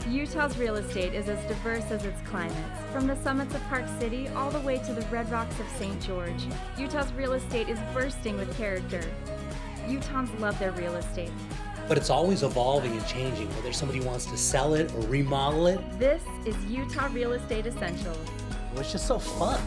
Utah's real estate is as diverse as its climates. From the summits of Park City all the way to the red rocks of St. George, Utah's real estate is bursting with character. Utahns love their real estate. But it's always evolving and changing, whether somebody wants to sell it or remodel it. This is Utah Real Estate Essentials. Well, it's just so fun.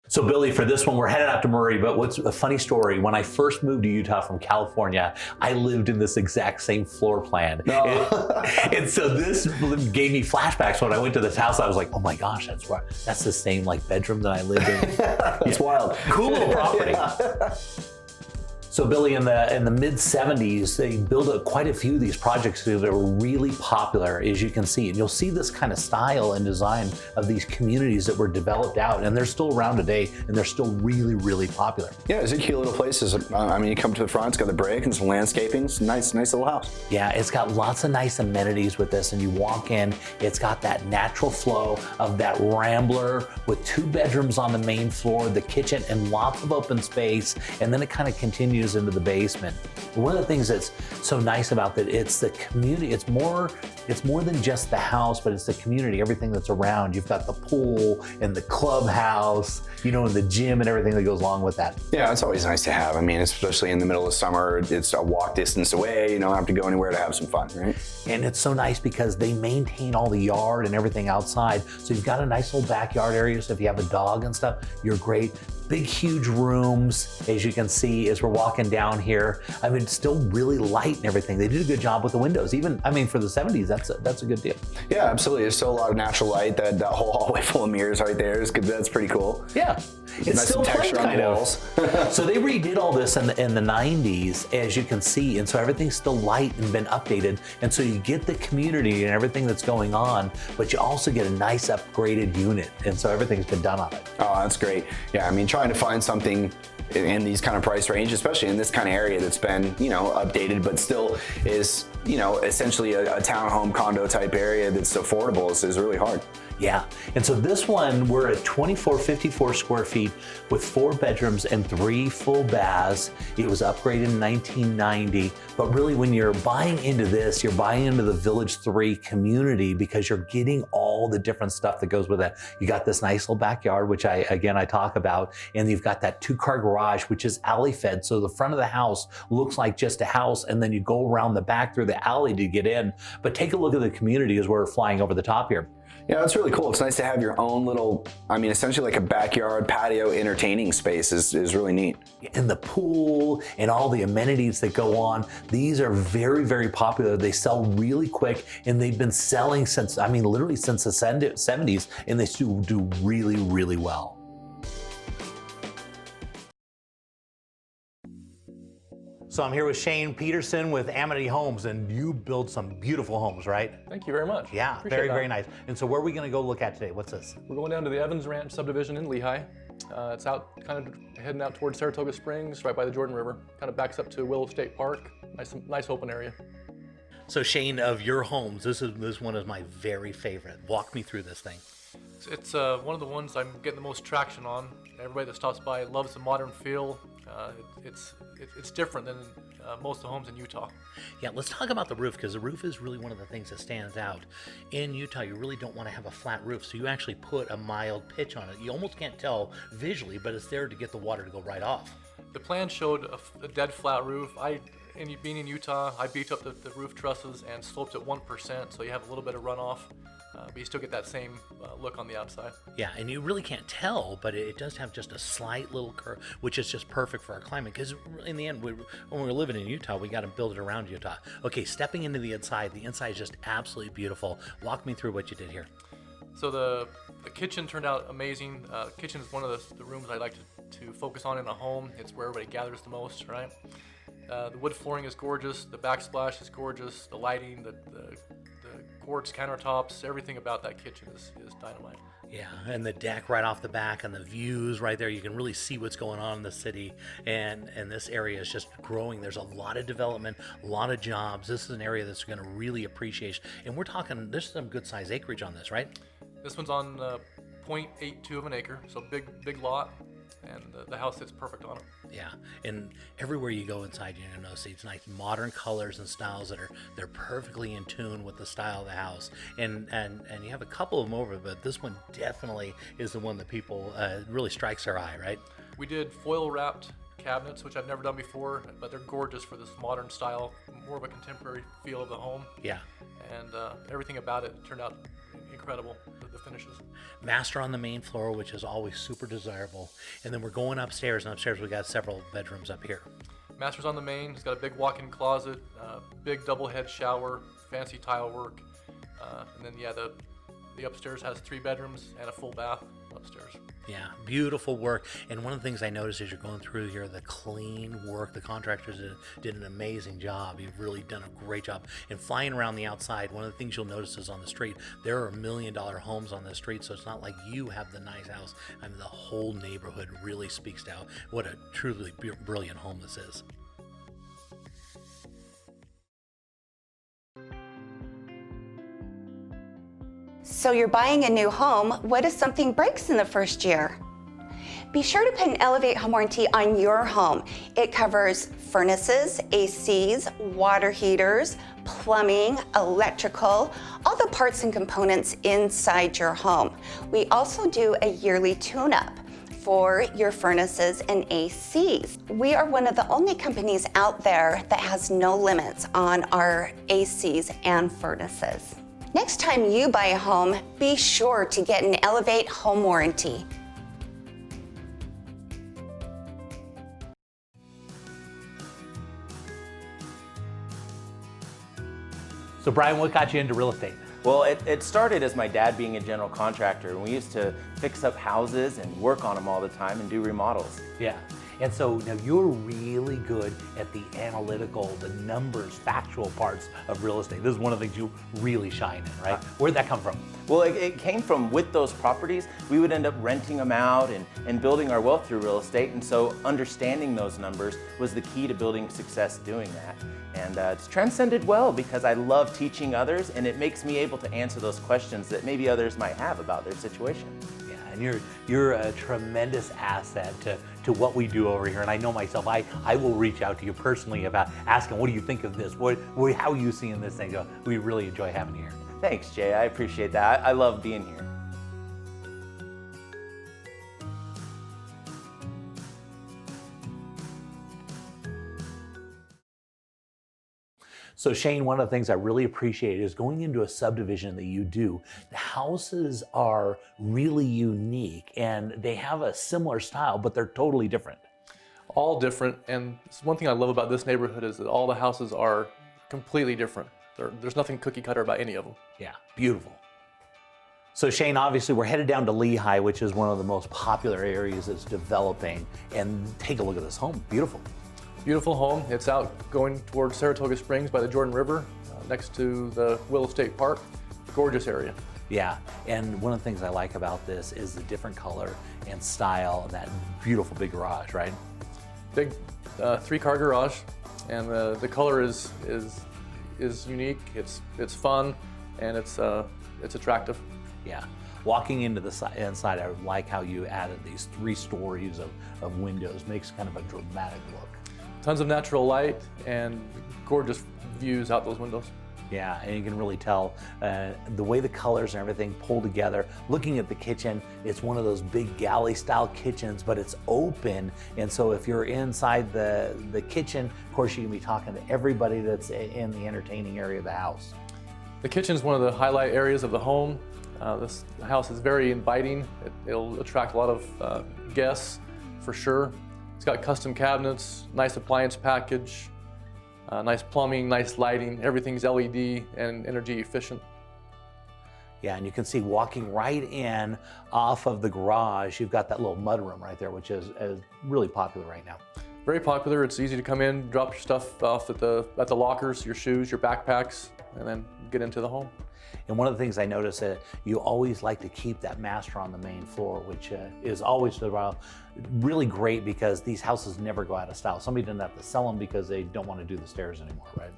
So Billy, for this one, we're headed out to Murray, but what's a funny story, when I first moved to Utah from California, I lived in this exact same floor plan. No. And so this gave me flashbacks. When I went to this house, I was like, oh my gosh, that's the same like bedroom that I lived in. That's wild. Cool little property. Yeah. So Billy, in the mid 70s, they built quite a few of these projects that were really popular, as you can see. And you'll see this kind of style and design of these communities that were developed out, and they're still around today, and they're still really, really popular. Yeah, it's a cute little places. I mean, you come to the front, it's got the break and some landscaping. It's a nice little house. Yeah, it's got lots of nice amenities with this, and you walk in, it's got that natural flow of that rambler with 2 bedrooms on the main floor, the kitchen, and lots of open space, and then it kind of continues into the basement. One of the things that's so nice about that, it's the community. It's more than just the house, but it's the community, everything that's around. You've got the pool and the clubhouse, you know, and the gym and everything that goes along with that. Yeah, it's always nice to have. I mean, especially in the middle of summer, it's a walk distance away. You don't have to go anywhere to have some fun, right? And it's so nice because they maintain all the yard and everything outside. So you've got a nice little backyard area. So if you have a dog and stuff, you're great. Big, huge rooms, as you can see as we're walking down here. I mean, it's still really light and everything. They did a good job with the windows. Even, I mean, for the 70s, that's a good deal. Yeah, absolutely. There's still a lot of natural light. That whole hallway full of mirrors right there is good. That's pretty cool. Yeah. It's nice still texture fun, on the walls. So they redid all this in the 90s, as you can see, and so everything's still light and been updated, and so you get the community and everything that's going on, but you also get a nice upgraded unit, and so everything's been done on it. Oh, that's great. Yeah, I mean, trying to find something in these kind of price range, especially in this kind of area that's been, you know, updated, but still is, you know, essentially a townhome condo type area that's affordable is really hard. Yeah, and so this one, we're at 2454 square feet with 4 bedrooms and 3 full baths. It was upgraded in 1990, but really when you're buying into this, you're buying into the Village 3 community because you're getting all the different stuff that goes with it. You got this nice little backyard, which I talk about, and you've got that 2-car garage, which is alley fed. So the front of the house looks like just a house, and then you go around the back through the alley to get in. But take a look at the community as we're flying over the top here. Yeah, that's really cool. It's nice to have your own little, I mean, essentially like a backyard patio entertaining space is really neat. And the pool and all the amenities that go on, these are very, very popular. They sell really quick, and they've been selling since, I mean, literally since the 70s, and they still do really, really well. So I'm here with Shane Peterson with Amity Homes, and you build some beautiful homes, right? Thank you very much. Yeah, Appreciate very, that. very nice. And so where are we gonna go look at today? What's this? We're going down to the Evans Ranch subdivision in Lehigh. It's out, kind of heading out towards Saratoga Springs, right by the Jordan River. Kind of backs up to Willow State Park. Nice open area. So Shane, of your homes, this one is my very favorite. Walk me through this thing. It's one of the ones I'm getting the most traction on. Everybody that stops by loves the modern feel. It's different than most of the homes in Utah. Yeah, let's talk about the roof, because the roof is really one of the things that stands out. In Utah, you really don't want to have a flat roof, so you actually put a mild pitch on it. You almost can't tell visually, but it's there to get the water to go right off. The plan showed a dead flat roof. Being in Utah, I beefed up the roof trusses and sloped it 1%, so you have a little bit of runoff, but you still get that same look on the outside. Yeah, and you really can't tell, but it does have just a slight little curve, which is just perfect for our climate, because in the end, when we're living in Utah, we got to build it around Utah. Okay, stepping into the inside is just absolutely beautiful. Walk me through what you did here. So the kitchen turned out amazing. Kitchen is one of the rooms I like to focus on in a home. It's where everybody gathers the most, right? The wood flooring is gorgeous. The backsplash is gorgeous. The lighting, the quartz countertops, everything about that kitchen is dynamite. Yeah, and the deck right off the back and the views right there, you can really see what's going on in the city. And this area is just growing. There's a lot of development, a lot of jobs. This is an area that's going to really appreciate. And we're talking, there's some good size acreage on this, right? This one's on 0.82 of an acre, so big lot, and the house sits perfect on it. Yeah, and everywhere you go inside, you're gonna notice it's nice modern colors and styles they're perfectly in tune with the style of the house. And you have a couple of them over, but this one definitely is the one that people really strikes their eye, right? We did foil wrapped cabinets, which I've never done before, but they're gorgeous for this modern style, more of a contemporary feel of the home. Yeah. And everything about it turned out incredible, the finishes. Master on the main floor, which is always super desirable. And then we're going upstairs, and upstairs we got several bedrooms up here. Master's on the main. It's got a big walk-in closet, big double head shower, fancy tile work, and then the upstairs has 3 bedrooms and a full bath upstairs. Yeah, beautiful work. And one of the things I noticed as you're going through here, the clean work, the contractors did an amazing job. You've really done a great job. And flying around the outside, one of the things you'll notice is on the street, there are $1 million homes on the street. So it's not like you have the nice house. I mean, the whole neighborhood really speaks to what a truly brilliant home this is. So you're buying a new home. What if something breaks in the first year? Be sure to put an Elevate home warranty on your home. It covers furnaces, ACs, water heaters, plumbing, electrical, all the parts and components inside your home. We also do a yearly tune-up for your furnaces and ACs. We are one of the only companies out there that has no limits on our ACs and furnaces. Next time you buy a home, be sure to get an Elevate home warranty. So Brian, what got you into real estate? Well, it started as my dad being a general contractor, and we used to fix up houses and work on them all the time and do remodels. Yeah. And so now you're really good at the analytical, the numbers, factual parts of real estate. This is one of the things you really shine in, right? Where'd that come from? Well, it came from with those properties, we would end up renting them out and building our wealth through real estate. And so understanding those numbers was the key to building success doing that. And it's transcended well because I love teaching others, and it makes me able to answer those questions that maybe others might have about their situation. Yeah, and you're a tremendous asset to what we do over here. And I know myself, I will reach out to you personally about asking, what do you think of this? How are you seeing this thing go? We really enjoy having you here. Thanks, Jay. I appreciate that. I love being here. So Shane, one of the things I really appreciate is going into a subdivision that you do. The houses are really unique and they have a similar style, but they're totally different. All different, and one thing I love about this neighborhood is that all the houses are completely different. There's nothing cookie cutter about any of them. Yeah, beautiful. So Shane, obviously we're headed down to Lehigh, which is one of the most popular areas that's developing. And take a look at this home, beautiful. Beautiful home. It's out going towards Saratoga Springs by the Jordan River, next to the Willow State Park. Gorgeous area. Yeah, and one of the things I like about this is the different color and style of that beautiful big garage, right? Big 3-car garage, and the color is unique. It's fun, and it's attractive. Yeah. Walking into the inside, I like how you added these 3 stories of windows. Makes kind of a dramatic look. Tons of natural light and gorgeous views out those windows. Yeah, and you can really tell the way the colors and everything pull together. Looking at the kitchen, it's one of those big galley style kitchens, but it's open. And so if you're inside the kitchen, of course you can be talking to everybody that's in the entertaining area of the house. The kitchen is one of the highlight areas of the home. This house is very inviting. It'll attract a lot of guests for sure. It's got custom cabinets, nice appliance package, nice plumbing, nice lighting. Everything's LED and energy efficient. Yeah, and you can see walking right in off of the garage, you've got that little mudroom right there, which is really popular right now. Very popular. It's easy to come in, drop your stuff off at the lockers, your shoes, your backpacks. and then get into the home. And one of the things I noticed that you always like to keep that master on the main floor, which is always really great because these houses never go out of style. Somebody doesn't have to sell them because they don't want to do the stairs anymore, right?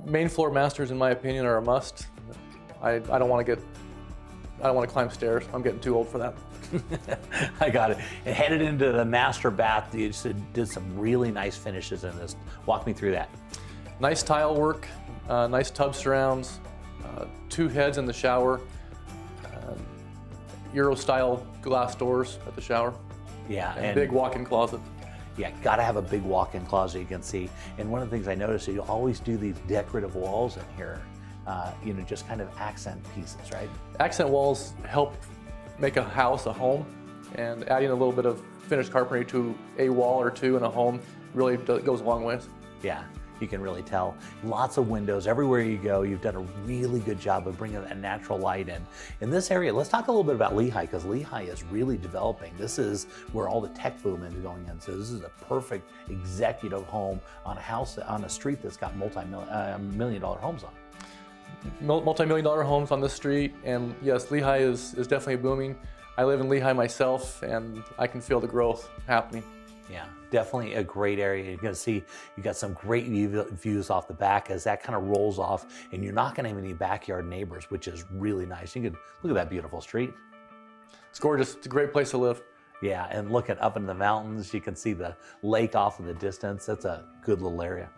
Main floor masters, in my opinion, are a must. I don't want to climb stairs. I'm getting too old for that. I got it. And headed into the master bath, you did some really nice finishes in this. Walk me through that. Nice tile work, nice tub surrounds, 2 heads in the shower, Euro-style glass doors at the shower, Yeah, and big walk-in closet. Yeah, got to have a big walk-in closet you can see. And one of the things I noticed is you always do these decorative walls in here, just kind of accent pieces, right? Accent walls help make a house a home, and adding a little bit of finished carpentry to a wall or two in a home really goes a long ways. Yeah, you can really tell. Lots of windows everywhere you go. You've done a really good job of bringing that natural light in. In this area, let's talk a little bit about Lehi, because Lehi is really developing. This is where all the tech boom is going in. So this is a perfect executive home on a house, on a street that's got multi-million-dollar homes on it. Multi-million-dollar homes on this street, and yes, Lehi is definitely booming. I live in Lehi myself, and I can feel the growth happening. Yeah, definitely a great area. You're gonna see you got some great views off the back as that kind of rolls off, and you're not gonna have any backyard neighbors, which is really nice. You can look at that beautiful street. It's gorgeous. It's a great place to live. Yeah, and looking up in the mountains, you can see the lake off in the distance. That's a good little area.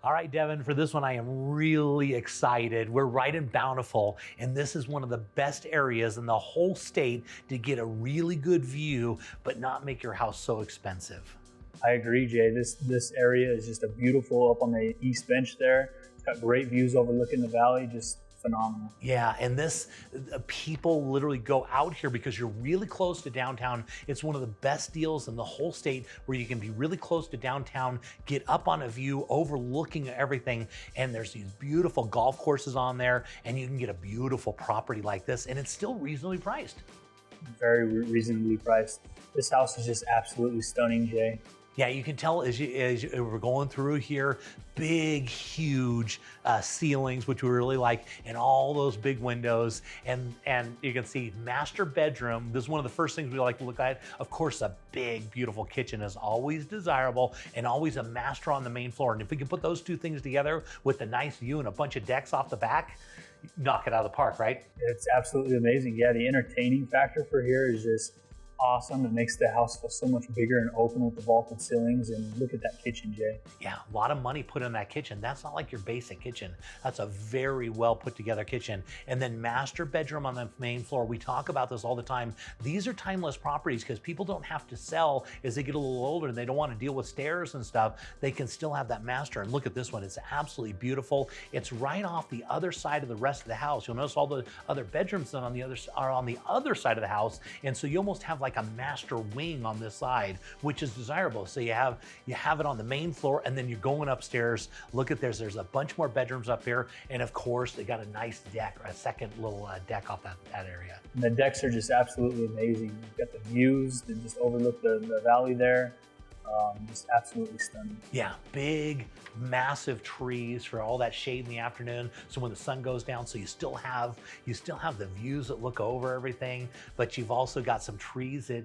All right, Devin, for this one, I am really excited. We're right in Bountiful, and this is one of the best areas in the whole state to get a really good view, but not make your house so expensive. I agree, Jay. This area is just a beautiful, up on the east bench there. It's got great views overlooking the valley, just phenomenal. Yeah, and people literally go out here because you're really close to downtown. It's one of the best deals in the whole state where you can be really close to downtown, get up on a view overlooking everything, and there's these beautiful golf courses on there, and you can get a beautiful property like this, and it's still reasonably priced. Very reasonably priced. This house is just absolutely stunning, Jay. Yeah, you can tell as we're going through here, big, huge ceilings, which we really like, and all those big windows. And you can see master bedroom. This is one of the first things we like to look at. Of course, a big, beautiful kitchen is always desirable, and always a master on the main floor. And if we can put those two things together with a nice view and a bunch of decks off the back, knock it out of the park, right? It's absolutely amazing. Yeah, the entertaining factor for here is just awesome. It makes the house feel so much bigger and open with the vaulted ceilings. And look at that kitchen, Jay. Yeah, a lot of money put in that kitchen. That's not like your basic kitchen. That's a very well put together kitchen. And then master bedroom on the main floor. We talk about this all the time. These are timeless properties because people don't have to sell as they get a little older and they don't want to deal with stairs and stuff. They can still have that master. And look at this one. It's absolutely beautiful. It's right off the other side of the rest of the house. You'll notice all the other bedrooms are on the other side of the house. And so you almost have like a master wing on this side, which is desirable. So you have it on the main floor, and then you're going upstairs. Look at there's a bunch more bedrooms up here, and of course they got a nice deck, a second little deck off that area. And the decks are just absolutely amazing. You've got the views that just overlook the valley there. Just absolutely stunning. Yeah, big, massive trees for all that shade in the afternoon. So when the sun goes down, so you still have the views that look over everything, but you've also got some trees that,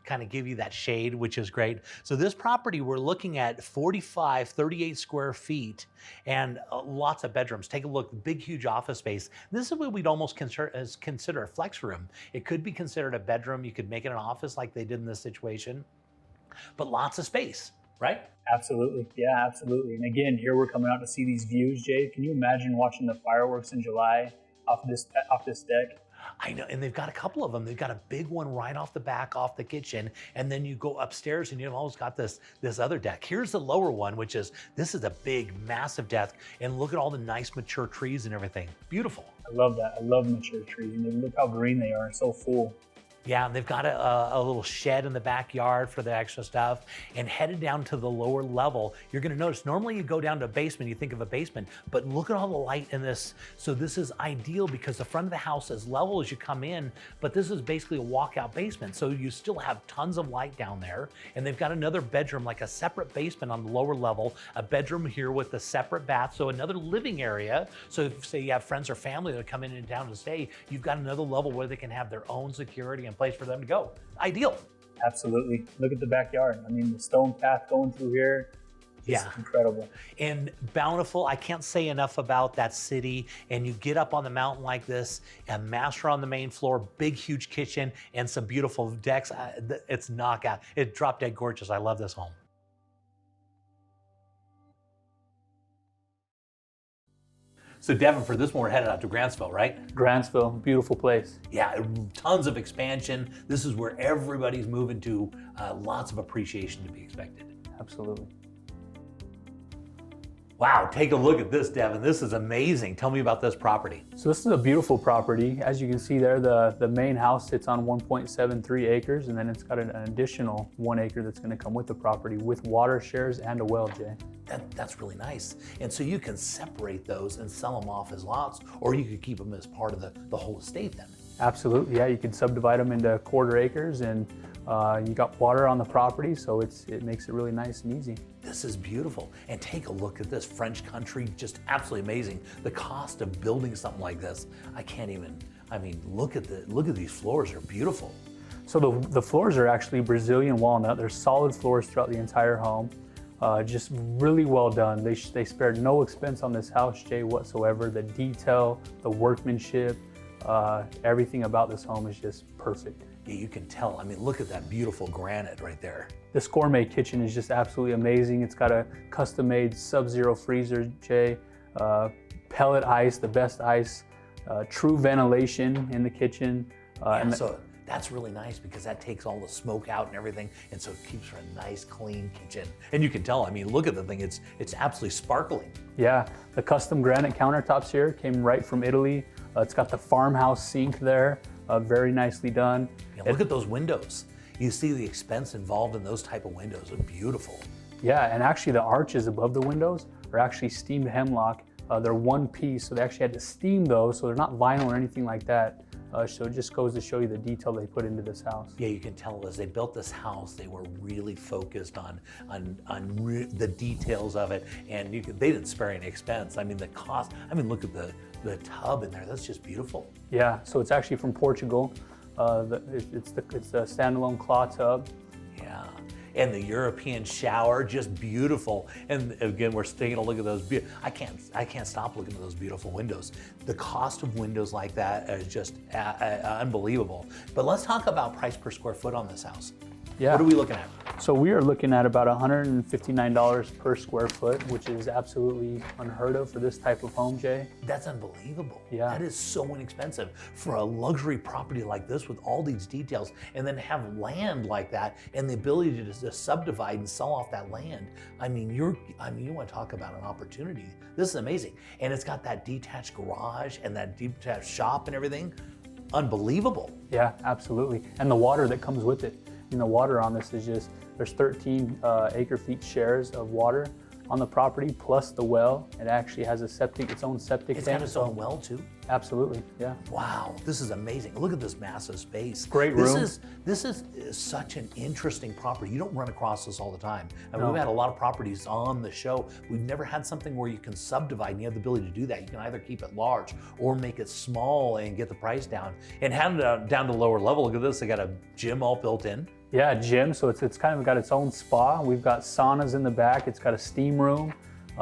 kind of give you that shade, which is great. So this property, we're looking at 38 square feet and lots of bedrooms. Take a look, big, huge office space. This is what we'd almost consider a flex room. It could be considered a bedroom. You could make it an office like they did in this situation. But lots of space, right? Absolutely. Yeah, absolutely. And again, here we're coming out to see these views, Jay. Can you imagine watching the fireworks in July off this deck? I know, and they've got a couple of them. They've got a big one right off the back, off the kitchen, and then you go upstairs and you've always got this other deck. Here's the lower one, this is a big, massive deck, and look at all the nice mature trees and everything. Beautiful. I love that. I love mature trees, and look how green they are, so full. Yeah, and they've got a little shed in the backyard for the extra stuff. And headed down to the lower level, you're gonna notice, normally you go down to a basement, you think of a basement, but look at all the light in this. So this is ideal because the front of the house is level as you come in, but this is basically a walkout basement. So you still have tons of light down there. And they've got another bedroom, like a separate basement on the lower level, a bedroom here with a separate bath. So another living area. So if, say you have friends or family that come in and down to stay, you've got another level where they can have their own security and place for them to go. Ideal. Absolutely. Look at the backyard. I mean, the stone path going through here, Yeah. incredible. And Bountiful, I can't say enough about that city. And you get up on the mountain like this, a master on the main floor, big, huge kitchen, and some beautiful decks. It's knockout. It's drop dead gorgeous. I love this home. So Devin, for this one, we're headed out to Grantsville, right? Grantsville, beautiful place. Yeah, tons of expansion. This is where everybody's moving to. Lots of appreciation to be expected. Absolutely. Wow, take a look at this, Devin. This is amazing. Tell me about this property. So this is a beautiful property. As you can see there, the main house sits on 1.73 acres, and then it's got an additional 1 acre that's going to come with the property with water shares and a well, Jay. That's really nice. And so you can separate those and sell them off as lots, or you could keep them as part of the whole estate then. Absolutely, yeah. You can subdivide them into 1/4 acres, and you got water on the property, so it makes it really nice and easy. This is beautiful. And take a look at this French country, just absolutely amazing. The cost of building something like this, I can't even, I mean, look at these floors, they're beautiful. So the floors are actually Brazilian walnut. They're solid floors throughout the entire home. Just really well done. They spared no expense on this house, Jay, whatsoever. The detail, the workmanship, everything about this home is just perfect. Yeah, you can tell. I mean, look at that beautiful granite right there. This gourmet kitchen is just absolutely amazing. It's got a custom-made Sub-Zero freezer, Jay, pellet ice, the best ice, true ventilation in the kitchen. So that's really nice because that takes all the smoke out and everything, and so it keeps for a nice, clean kitchen. And you can tell, I mean, look at the thing, it's absolutely sparkling. Yeah, the custom granite countertops here came right from Italy. It's got the farmhouse sink there, very nicely done. Yeah, look at those windows. You see the expense involved in those type of windows. They're beautiful. Yeah, and actually the arches above the windows are actually steamed hemlock. They're one piece, so they actually had to steam those, so they're not vinyl or anything like that. So it just goes to show you the detail they put into this house. Yeah, you can tell as they built this house, they were really focused on the details of it, and they didn't spare any expense. I mean, the cost. I mean, look at the tub in there. That's just beautiful. Yeah, so it's actually from Portugal. It's a standalone claw tub. Yeah, and the European shower, just beautiful. And again, we're taking a look at those. I can't stop looking at those beautiful windows. The cost of windows like that is just unbelievable. But let's talk about price per square foot on this house. Yeah. What are we looking at? So we are looking at about $159 per square foot, which is absolutely unheard of for this type of home, Jay. That's unbelievable. Yeah. That is so inexpensive for a luxury property like this with all these details, and then have land like that and the ability to subdivide and sell off that land. I mean, you want to talk about an opportunity. This is amazing. And it's got that detached garage and that detached shop and everything. Unbelievable. Yeah, absolutely. And the water that comes with it. And the water on this is just, there's 13 acre feet shares of water on the property, plus the well. It actually has its own septic It's tank. got its own well too? Absolutely, yeah. Wow, this is amazing. Look at this massive space. Great room. This is such an interesting property. You don't run across this all the time. I mean, No. we've had a lot of properties on the show. We've never had something where you can subdivide and you have the ability to do that. You can either keep it large or make it small and get the price down. And hand it down to lower level, look at this. They got a gym all built in. Yeah, gym, so it's kind of got its own spa. We've got saunas in the back. It's got a steam room.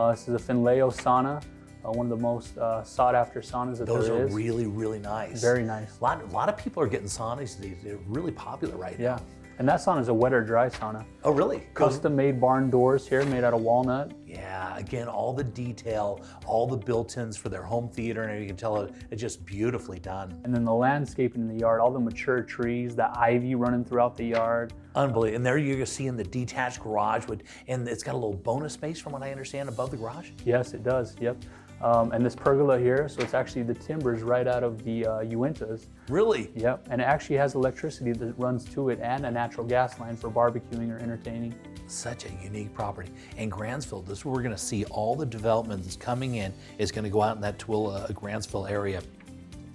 This is a Finleo sauna, one of the most sought after saunas that Those there are is. really, really nice. Very nice. A lot of people are getting saunas these days. They're really popular right now. Yeah, and that sauna is a wet or dry sauna. Oh, really? Custom made barn doors here made out of walnut. Yeah, again, all the detail, all the built-ins for their home theater, and you can tell it's just beautifully done. And then the landscaping in the yard, all the mature trees, the ivy running throughout the yard. Unbelievable. And there you're seeing the detached garage, and it's got a little bonus space from what I understand above the garage. Yes, it does, yep. And this pergola here, so it's actually the timbers right out of the Uintas. Really? Yep, and it actually has electricity that runs to it and a natural gas line for barbecuing or entertaining. Such a unique property. And Grantsville, this is where we're going to see all the development that's coming in is going to go out in that Tooele, Grantsville area.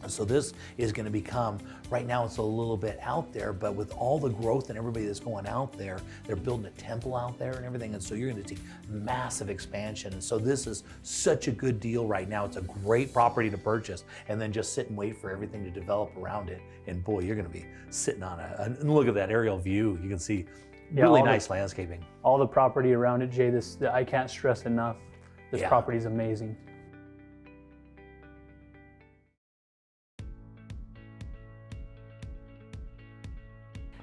So this is going to become, right now it's a little bit out there, but with all the growth and everybody that's going out there, they're building a temple out there and everything. And so you're going to see massive expansion. And so this is such a good deal right now. It's a great property to purchase and then just sit and wait for everything to develop around it. And boy, you're going to be sitting on and look at that aerial view. You can see really nice landscaping. All the property around it, Jay, I can't stress enough. This Yeah. property is amazing.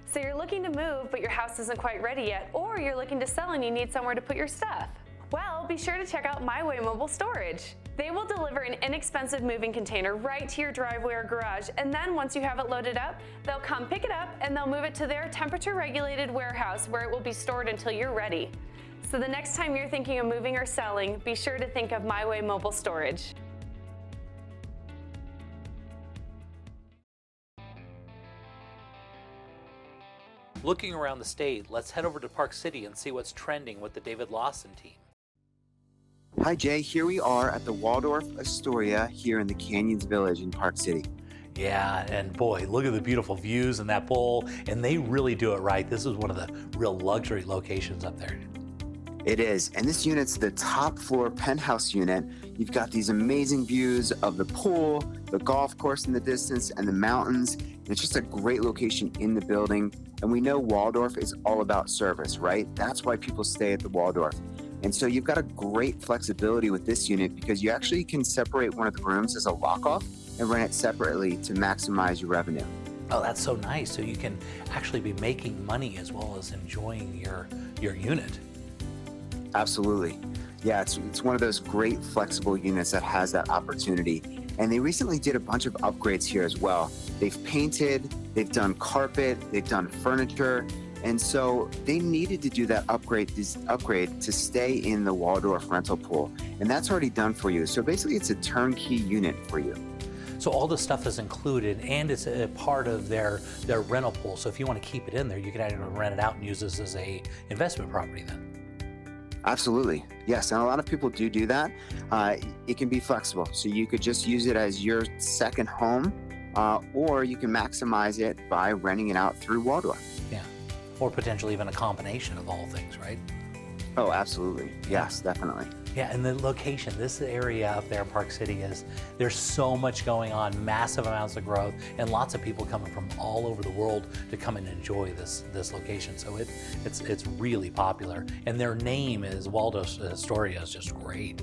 So you're looking to move, but your house isn't quite ready yet, or you're looking to sell and you need somewhere to put your stuff. Well, be sure to check out My Way Mobile Storage. They will deliver an inexpensive moving container right to your driveway or garage, and then once you have it loaded up, they'll come pick it up and they'll move it to their temperature-regulated warehouse where it will be stored until you're ready. So the next time you're thinking of moving or selling, be sure to think of My Way Mobile Storage. Looking around the state, let's head over to Park City and see what's trending with the David Lawson team. Hi Jay, here we are at the Waldorf Astoria here in the Canyons Village in Park City. Yeah, and boy, look at the beautiful views and that pool, and they really do it right. This is one of the real luxury locations up there. It is, and this unit's the top floor penthouse unit. You've got these amazing views of the pool, the golf course in the distance, and the mountains. And it's just a great location in the building. And we know Waldorf is all about service, right? That's why people stay at the Waldorf. And so you've got a great flexibility with this unit because you actually can separate one of the rooms as a lock-off and rent it separately to maximize your revenue. Oh, that's so nice. So you can actually be making money as well as enjoying your unit. Absolutely. Yeah, it's one of those great flexible units that has that opportunity. And they recently did a bunch of upgrades here as well. They've painted, they've done carpet, they've done furniture. And so they needed to do that upgrade to stay in the Waldorf rental pool. And that's already done for you. So basically it's a turnkey unit for you. So all this stuff is included and it's a part of their rental pool. So if you want to keep it in there, you can either rent it out and use this as a investment property then. Absolutely. Yes. And a lot of people do that. It can be flexible. So you could just use it as your second home, or you can maximize it by renting it out through Waldorf. Yeah. Or potentially even a combination of all things, right? Oh, absolutely. Yes, definitely. Yeah, and the location, this area up there in Park City there's so much going on, massive amounts of growth, and lots of people coming from all over the world to come and enjoy this location. So it's really popular. And their name is Waldorf Astoria is just great.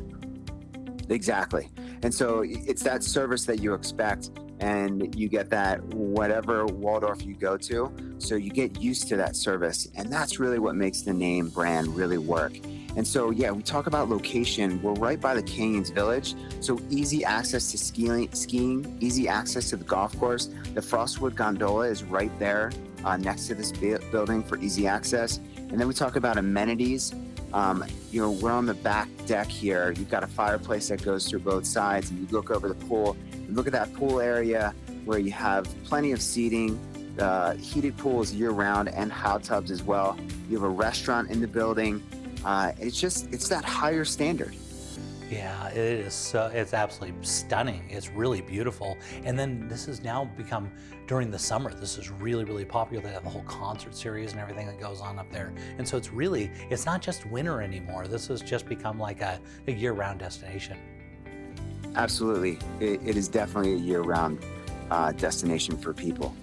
Exactly. And so it's that service that you expect, and you get that whatever Waldorf you go to. So you get used to that service, and that's really what makes the name brand really work. And so, yeah, we talk about location. We're right by the Canyons Village, so easy access to skiing, easy access to the golf course. The Frostwood Gondola is right there next to this building for easy access. And then we talk about amenities. We're on the back deck here. You've got a fireplace that goes through both sides, and you look over the pool. And look at that pool area where you have plenty of seating. Heated pools year-round and hot tubs as well. You have a restaurant in the building. It's that higher standard. Yeah, it is. It's absolutely stunning. It's really beautiful. And then this has now become, during the summer, this is really, really popular. They have the whole concert series and everything that goes on up there. And so it's not just winter anymore. This has just become like a year-round destination. Absolutely. It is definitely a year-round destination for people.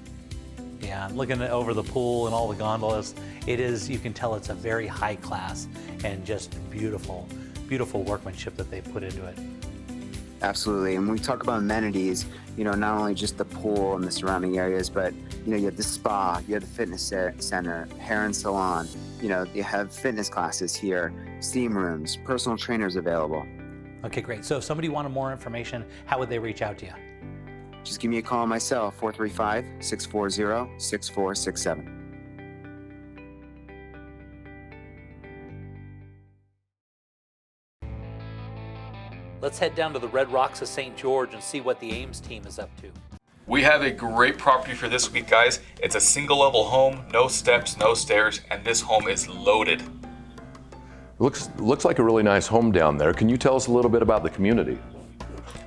Yeah, I'm looking over the pool and all the gondolas. You can tell it's a very high class and just beautiful, beautiful workmanship that they put into it. Absolutely. And when we talk about amenities, not only just the pool and the surrounding areas, but, you have the spa, you have the fitness center, hair and salon, you have fitness classes here, steam rooms, personal trainers available. Okay, great. So if somebody wanted more information, how would they reach out to you? Just give me a call on my cell, 435-640-6467. Let's head down to the Red Rocks of St. George and see what the Ames team is up to. We have a great property for this week, guys. It's a single level home, no steps, no stairs, and this home is loaded. Looks like a really nice home down there. Can you tell us a little bit about the community?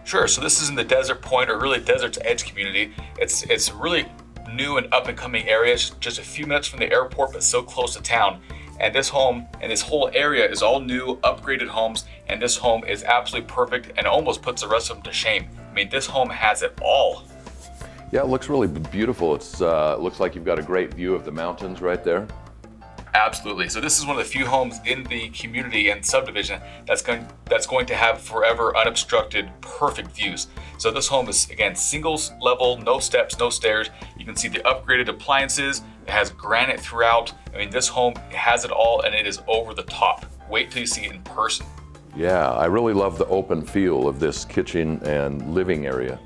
Sure, so this is in the Desert Point, or really Desert's Edge community. It's a really new and up and coming area, just a few minutes from the airport, but so close to town. And this home and this whole area is all new, upgraded homes, and this home is absolutely perfect and almost puts the rest of them to shame. I mean, this home has it all. Yeah, it looks really beautiful. It looks like you've got a great view of the mountains right there. Absolutely. So this is one of the few homes in the community and subdivision that's going to have forever unobstructed, perfect views. So this home is, again, singles level, no steps, no stairs. You can see the upgraded appliances. It has granite throughout. I mean, this home has it all, and it is over the top. Wait till you see it in person. Yeah, I really love the open feel of this kitchen and living area.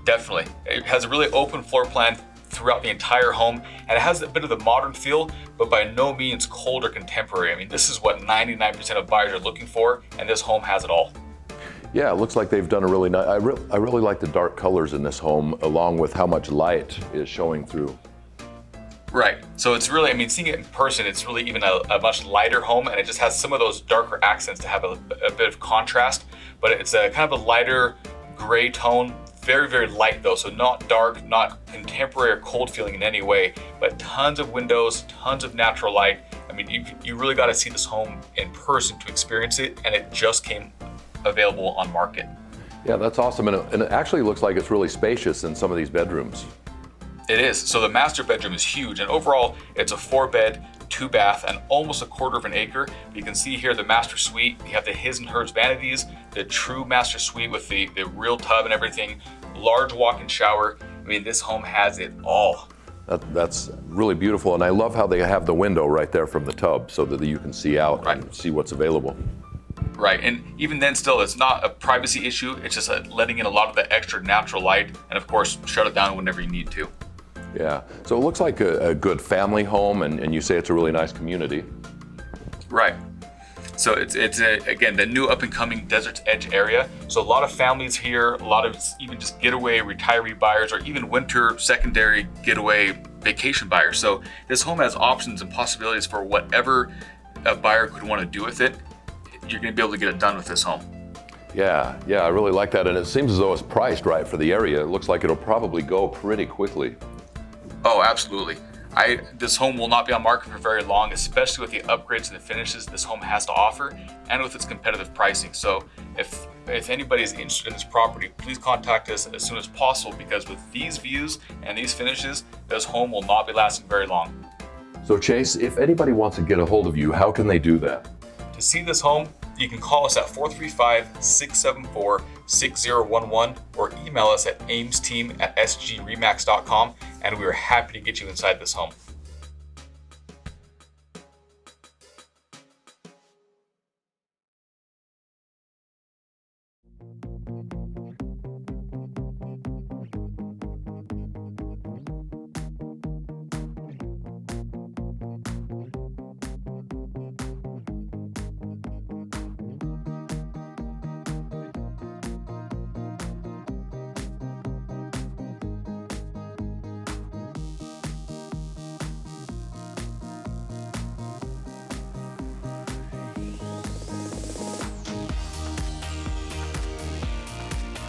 Definitely. It has a really open floor plan throughout the entire home, and it has a bit of the modern feel, but by no means cold or contemporary. I mean, this is what 99% of buyers are looking for, and this home has it all. Yeah, it looks like they've done a really nice, I really like the dark colors in this home, along with how much light is showing through. Right. So it's really, I mean, seeing it in person, it's really even a much lighter home, and it just has some of those darker accents to have a bit of contrast, but it's a kind of a lighter gray tone. Very, very light though, so not dark, not contemporary or cold feeling in any way, but tons of windows, tons of natural light. I mean, you really got to see this home in person to experience it, and it just came available on market. Yeah, that's awesome, and it actually looks like it's really spacious in some of these bedrooms. It is. So the master bedroom is huge, and overall it's a 4-bed, 2-bath, and almost a quarter of an acre. You can see here the master suite. You have the his and hers vanities, the true master suite with the real tub and everything, large walk-in shower. I mean, this home has it all. That's really beautiful, and I love how they have the window right there from the tub so that you can see out and see what's available. Right, and even then still, it's not a privacy issue. It's just letting in a lot of the extra natural light, and of course, shut it down whenever you need to. Yeah, so it looks like a good family home, and you say it's a really nice community. Right. So it's again, the new up and coming Desert's Edge area. So a lot of families here, a lot of even just getaway retiree buyers, or even winter secondary getaway vacation buyers. So this home has options and possibilities for whatever a buyer could want to do with it. You're going to be able to get it done with this home. Yeah, I really like that, and it seems as though it's priced right for the area. It looks like it'll probably go pretty quickly. Oh, absolutely. This home will not be on market for very long, especially with the upgrades and the finishes this home has to offer, and with its competitive pricing. So if anybody is interested in this property, please contact us as soon as possible, because with these views and these finishes, this home will not be lasting very long. So Chase, if anybody wants to get a hold of you, how can they do that? To see this home, you can call us at 435-674-6011 or email us at amesteam@sgremax.com, and we are happy to get you inside this home.